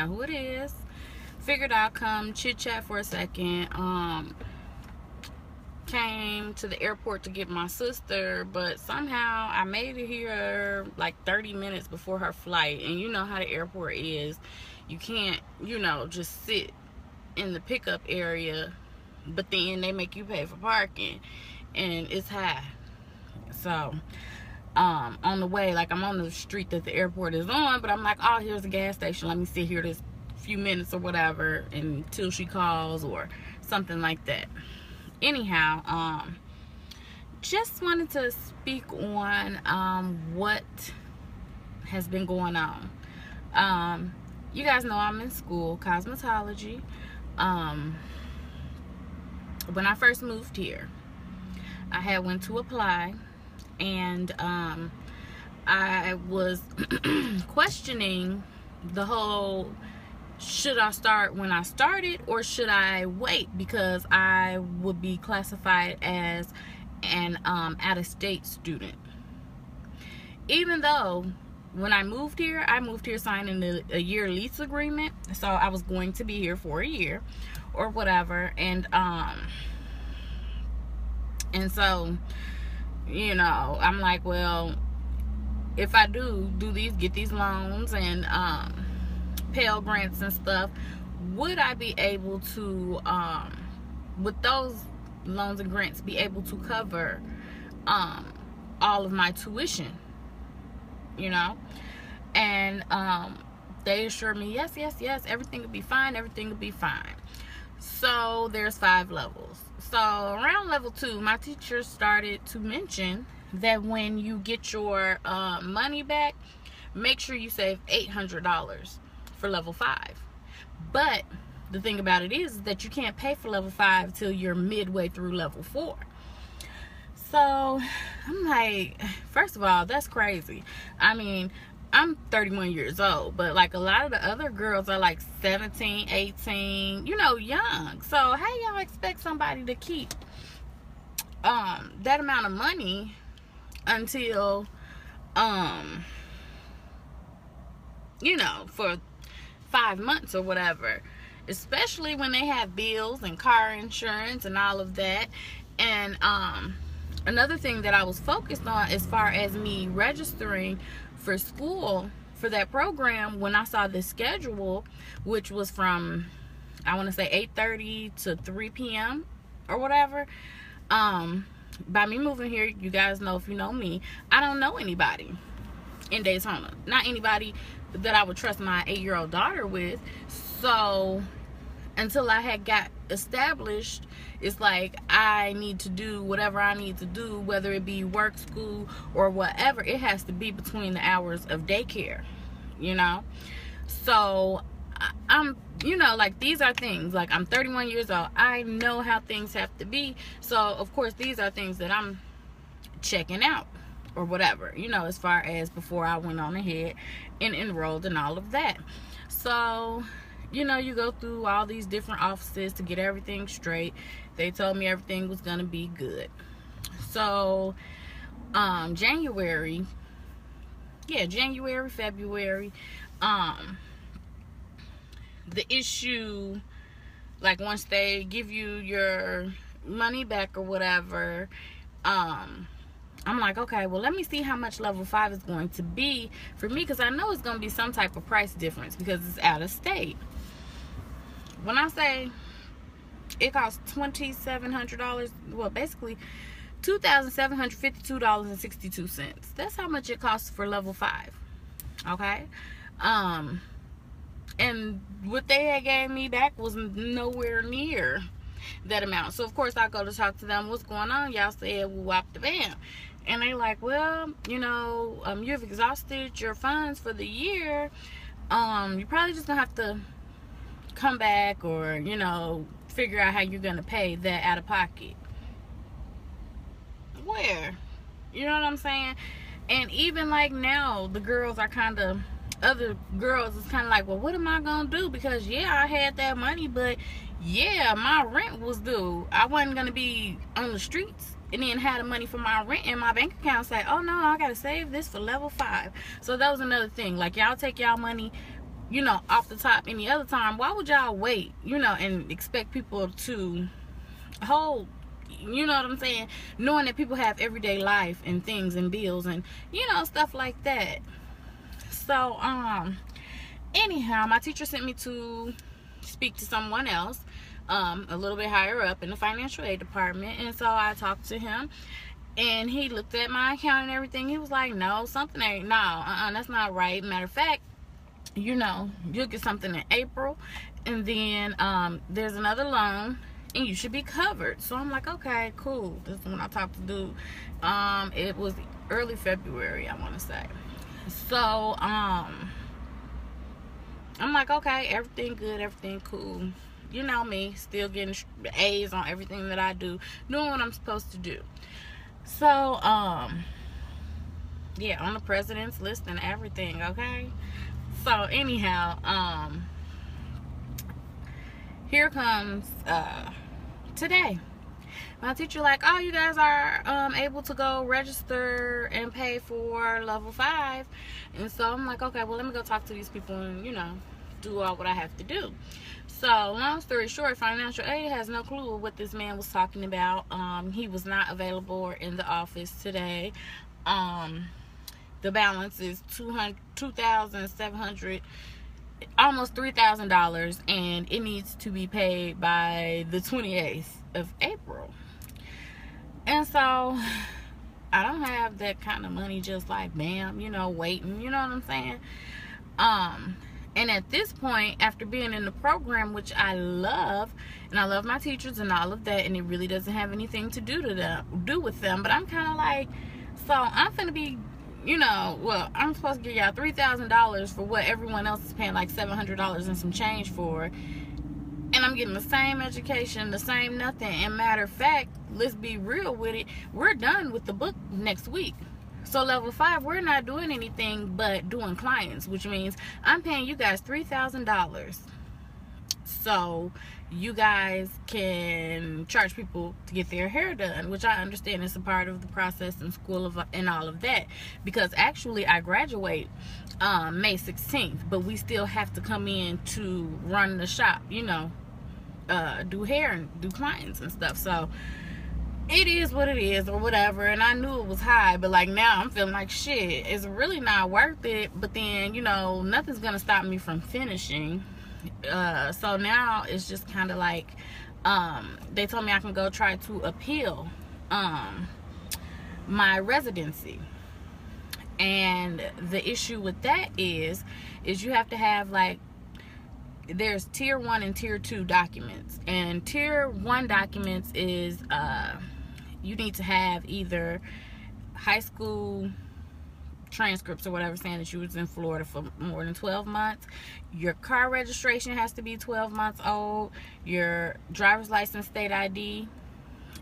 know who it is. Figured I'd come chit chat for a second. Came to the airport to get my sister, but somehow I made it here like 30 minutes before her flight. And you know how the airport is. You can't, just sit in the pickup area, but then they make you pay for parking, and it's high. So on the way, like, I'm on the street that the airport is on, but I'm like, oh, here's a gas station, let me sit here this few minutes or whatever until she calls or something like that. Anyhow, just wanted to speak on what has been going on. You guys know I'm in school, cosmetology. When I first moved here, I had went to apply, and I was questioning the whole, should I start when I started or should I wait, because I would be classified as an out-of-state student. Even though when I moved here signing a year lease agreement, so I was going to be here for a year or whatever, and so, I'm like, well, if I get these loans and Pell Grants and stuff, would I be able to, with those loans and grants, be able to cover all of my tuition, and they assured me, yes, everything will be fine. So there's 5 levels. So around level 2, my teacher started to mention that when you get your money back, make sure you save $800 for level 5. But the thing about it is that you can't pay for level 5 till you're midway through level 4. So I'm like, first of all, that's crazy. I mean, I'm 31 years old, but like a lot of the other girls are like 17, 18, young. So how y'all expect somebody to keep that amount of money until for 5 months or whatever, especially when they have bills and car insurance and all of that. And another thing that I was focused on as far as me registering for school for that program, when I saw the schedule, which was from, I want to say 8:30 to 3 p.m. or whatever, by me moving here, you guys know, if you know me, I don't know anybody in Daytona, not anybody that I would trust my 8-year-old daughter with. So until I had got established, it's like I need to do whatever I need to do, whether it be work, school, or whatever. It has to be between the hours of daycare, So I'm, like, these are things, like, I'm 31 years old. I know how things have to be. So of course these are things that I'm checking out or whatever, as far as before I went on ahead and enrolled and all of that. So you go through all these different offices to get everything straight. They told me everything was gonna be good. So January, February, the issue, like, once they give you your money back or whatever, I'm like, okay, well, let me see how much level 5 is going to be for me, because I know it's going to be some type of price difference because it's out of state. When I say it costs $2,700, well, basically $2,752.62. That's how much it costs for level 5. Okay? And what they had gave me back was nowhere near that amount. So of course I go to talk to them, what's going on? Y'all said, well, whop the bam. And they like, well, you've exhausted your funds for the year. You're probably just gonna have to come back, or figure out how you're gonna pay that out of pocket. Where? You know what I'm saying? And even like now, the girls are other girls is kind of like, well, what am I gonna do? Because I had that money, but my rent was due. I wasn't gonna be on the streets and then had the money for my rent in my bank account. Say, oh no, I gotta save this for level 5. So that was another thing. Like, y'all take y'all money you know, off the top any other time, why would y'all wait, you know, and expect people to hold, you know what I'm saying, knowing that people have everyday life and things and bills and, you know, stuff like that. So anyhow, my teacher sent me to speak to someone else, a little bit higher up in the financial aid department. And so I talked to him, and he looked at my account and everything. He was like, no, something ain't, no, that's not right. Matter of fact, you know, you'll get something in April, and then there's another loan, and you should be covered. So I'm like, okay, cool. This is when I talked to dude. It was early February, I want to say. So I'm like, okay, everything good, everything cool. You know me, still getting A's on everything that I do, doing what I'm supposed to do. So yeah, on the president's list and everything, okay? So anyhow, here comes today. My teacher like, oh, you guys are able to go register and pay for level 5. And so I'm like, okay, well, let me go talk to these people and, you know, do all what I have to do. So long story short, financial aid has no clue what this man was talking about. He was not available or in the office today. The balance is $2,700, almost $3,000, and it needs to be paid by the 28th of April. And so I don't have that kind of money just like bam, you know, waiting, you know what I'm saying? And at this point, after being in the program, which I love, and I love my teachers and all of that, and it really doesn't have anything to do with them, but I'm kind of like, so I'm finna be, you know, well, I'm supposed to give y'all $3,000 for what everyone else is paying like $700 and some change for, and I'm getting the same education, the same nothing. And matter of fact, let's be real with it, we're done with the book next week. So level 5, we're not doing anything but doing clients, which means I'm paying you guys $3,000 so you guys can charge people to get their hair done, which I understand is a part of the process in school and all of that, because actually I graduate May 16th, but we still have to come in to run the shop, you know, do hair and do clients and stuff. So it is what it is, or whatever. And I knew it was high, but like now I'm feeling like shit, it's really not worth it. But then, you know, nothing's gonna stop me from finishing. So now it's just kind of like they told me I can go try to appeal my residency. And the issue with that is you have to have, like, there's tier 1 and tier 2 documents. And tier 1 documents is you need to have either high school transcripts or whatever saying that you was in Florida for more than 12 months. Your car registration has to be 12 months old. Your driver's license state ID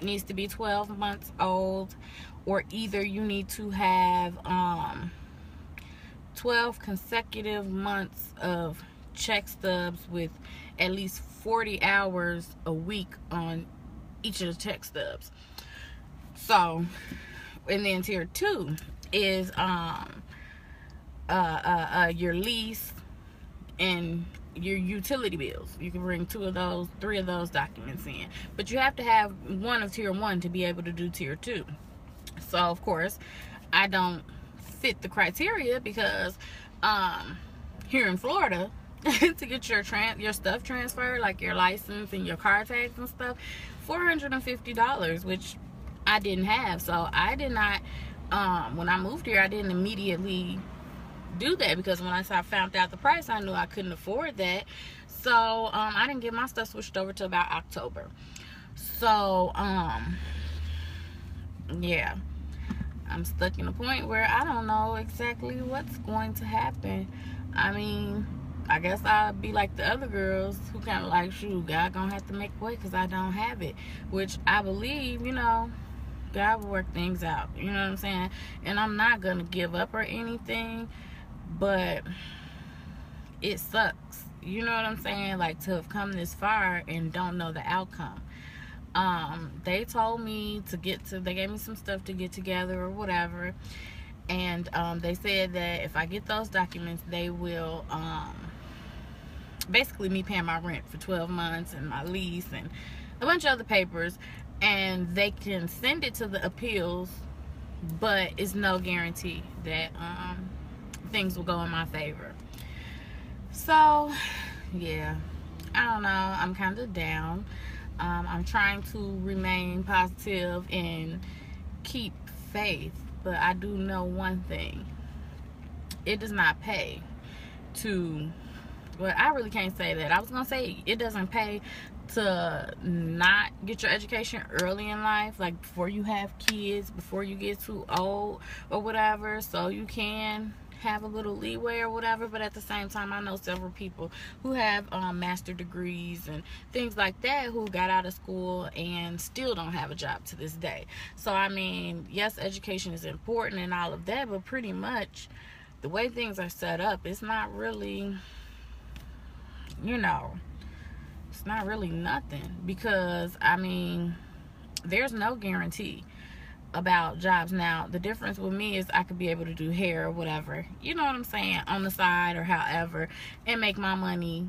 needs to be 12 months old. Or either you need to have 12 consecutive months of check stubs with at least 40 hours a week on each of the check stubs. So, and then tier 2 is your lease and your utility bills. You can bring 3 of those documents in, but you have to have one of tier 1 to be able to do tier 2. So of course I don't fit the criteria, because here in Florida to get your stuff transferred, like your license and your car tags and stuff, $450, which I didn't have. So I did not, when I moved here, I didn't immediately do that, because when I found out the price, I knew I couldn't afford that. So I didn't get my stuff switched over till about October. So yeah, I'm stuck in a point where I don't know exactly what's going to happen. I mean, I guess I'll be like the other girls who kind of like, shoot, God gonna have to make way because I don't have it. Which I believe, you know, God will work things out. You know what I'm saying? And I'm not gonna give up or anything, but it sucks. You know what I'm saying? Like, to have come this far and don't know the outcome. They told me they gave me some stuff to get together or whatever, and they said that if I get those documents, they will basically me paying my rent for 12 months and my lease and a bunch of other papers, and they can send it to the appeals, but it's no guarantee that things will go in my favor. So yeah, I don't know, I'm kind of down. I'm trying to remain positive and keep faith, but I do know one thing: it does not pay to, well, I really can't say that. I was gonna say it doesn't pay to not get your education early in life, like before you have kids, before you get too old or whatever, so you can have a little leeway or whatever. But at the same time, I know several people who have master degrees and things like that who got out of school and still don't have a job to this day. So I mean, yes, education is important and all of that, but pretty much the way things are set up, it's not really, you know, it's not really nothing. Because I mean, there's no guarantee about jobs. Now the difference with me is I could be able to do hair or whatever, you know what I'm saying, on the side or however, and make my money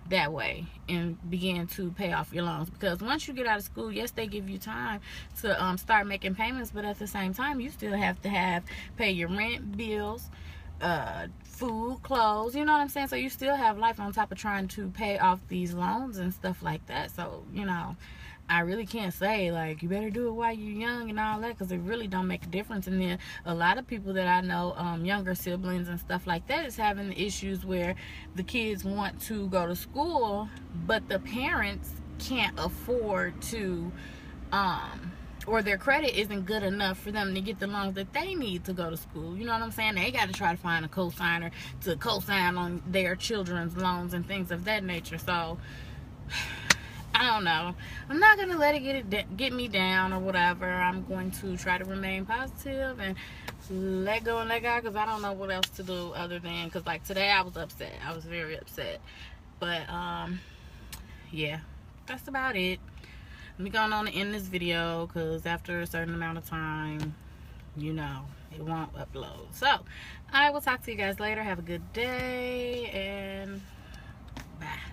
that way and begin to pay off your loans. Because once you get out of school, yes, they give you time to start making payments, but at the same time you still have to pay your rent, bills, food, clothes, you know what I'm saying. So you still have life on top of trying to pay off these loans and stuff like that. So, you know, I really can't say like you better do it while you're young and all that, because it really don't make a difference. And then a lot of people that I know, younger siblings and stuff like that, is having issues where the kids want to go to school, but the parents can't afford to, or their credit isn't good enough for them to get the loans that they need to go to school. You know what I'm saying? They got to try to find a co-signer to co-sign on their children's loans and things of that nature. So I don't know. I'm not going to let it get me down or whatever. I'm going to try to remain positive and let go and let God, because I don't know what else to do other than, because like today I was upset. I was very upset. But yeah, that's about it. Let me go on and end this video, because after a certain amount of time, you know, it won't upload. So I will talk to you guys later. Have a good day, and bye.